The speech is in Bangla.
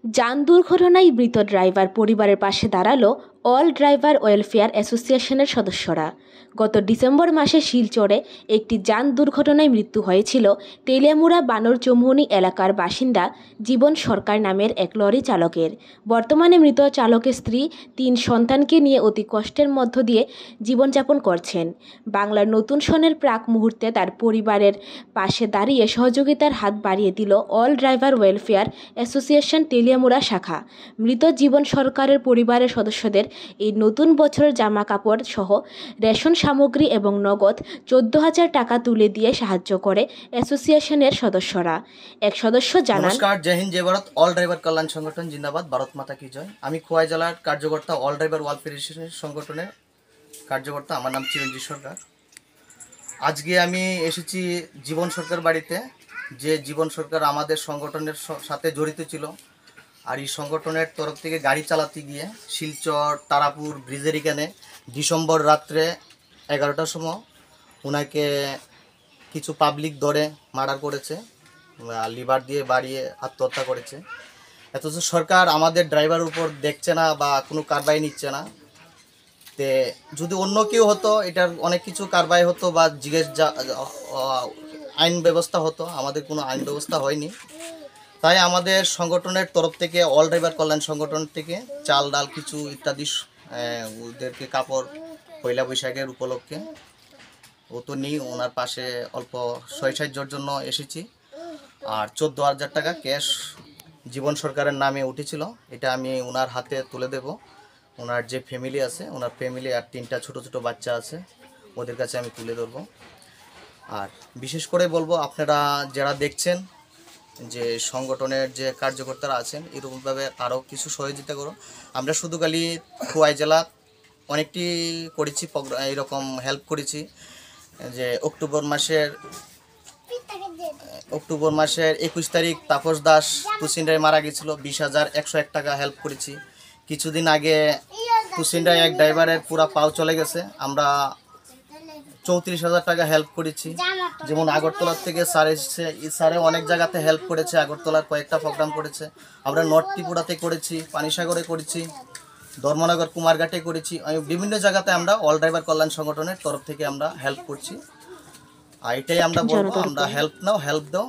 যান দুর্ঘটনায় মৃত ড্রাইভার পরিবারের পাশে দাঁড়ালো অল ড্রাইভার ওয়েলফেয়ার অ্যাসোসিয়েশনের সদস্যরা। গত ডিসেম্বর মাসে শিলচরে একটি যান দুর্ঘটনায় মৃত্যু হয়েছিল তেলিয়ামুড়া বানরচৌমুহনী এলাকার বাসিন্দা জীবন সরকার নামের এক লরি চালকের। বর্তমানে মৃত চালকের স্ত্রী ৩ সন্তানকে নিয়ে অতি কষ্টের মধ্য দিয়ে জীবনযাপন করছেন। বাংলার নতুন সনের প্রাক মুহূর্তে তার পরিবারের পাশে দাঁড়িয়ে সহযোগিতার হাত বাড়িয়ে দিল all driver welfare association Teliamura শাখা। মৃত জীবন সরকারের পরিবারের সদস্যদের এই নতুন বছরের জামা কাপড় সহ রেশন সামগ্রী এবং নগদ ১৪,০০০ টাকা তুলে দিয়ে সাহায্য করে অ্যাসোসিয়েশনের সদস্যরা। এক সদস্য জানান, নমস্কার, জয় হিন্দ, জয় ভারত। অল ড্রাইভার কল্যাণ সংগঠন জিন্দাবাদ, ভারত মাতা কি জয়। আমি খোয়াই জেলার কার্যকর্তা, অল ড্রাইভার ওয়েলফেয়ার সংগঠনের কার্যকর্তা। আমার নাম চিরঞ্জিত সরকার। আজকে আমি এসেছি জীবন সরকার বাড়িতে, যে জীবন সরকার আমাদের সংগঠনের সাথে জড়িত ছিল। আর এই সংগঠনের তরফ থেকে গাড়ি চালাতে গিয়ে শিলচর তারাপুর ব্রিজের এখানে ডিসেম্বর রাত্রে 11টার সময় ওনাকে কিছু পাবলিক ধরে মার্ডার করেছে, লিভার দিয়ে বাড়িয়ে আত্মহত্যা করেছে। অথচ সরকার আমাদের ড্রাইভার উপর দেখছে না বা কোনো কারবাই নিচ্ছে না। তে যদি অন্য কেউ হতো, এটার অনেক কিছু কারবাই হতো বা আইন ব্যবস্থা হতো। আমাদের কোনো আইন ব্যবস্থা হয়নি। তাই আমাদের সংগঠনের তরফ থেকে, অল ড্রাইভার কল্যাণ সংগঠন থেকে চাল ডাল কিছু ইত্যাদি ওদেরকে কাপড় পয়লা বৈশাখের উপলক্ষে ও তো নেই, ওনার পাশে অল্প সাহায্যের জন্য এসেছি। আর ১৪,০০০ টাকা ক্যাশ জীবন সরকারের নামে উঠেছিল, এটা আমি ওনার হাতে তুলে দেব। ওনার যে ফ্যামিলি আছে, ওনার ফ্যামিলি আর 3টা ছোট ছোট বাচ্চা আছে, ওদের কাছে আমি তুলে ধরবো। আর বিশেষ করে বলবো, আপনারা যারা দেখছেন যে সংগঠনের যে কার্যকর্তারা আছেন, এরকমভাবে আরও কিছু সহযোগিতা করুন। আমরা শুধু খালি খোয়াই জেলা অনেকটি করেছি, এরকম হেল্প করেছি। যে অক্টোবর মাসের 21 তারিখ তাপস দাস তুসিন্ডায় মারা গেছিল, 20,101 টাকা হেল্প করেছি। কিছুদিন আগে তুসিন্ডায় এক ড্রাইভারের পুরা পাও চলে গেছে, আমরা 34,000 টাকা হেল্প করেছি। যেমন আগরতলার থেকে স্যার এসেছে, স্যারে অনেক জায়গাতে হেল্প করেছে, আগরতলার কয়েকটা প্রোগ্রাম করেছে। আমরা নর্থ ত্রিপুরাতে করেছি, পানিসাগরে করেছি, ধর্মনগর কুমারঘাটে করেছি। বিভিন্ন জায়গাতে আমরা অল ড্রাইভার কল্যাণ সংগঠনের তরফ থেকে আমরা হেল্প করছি। আর এটাই আমরা বলবো, আমরা হেল্প নাও, হেল্প দাও।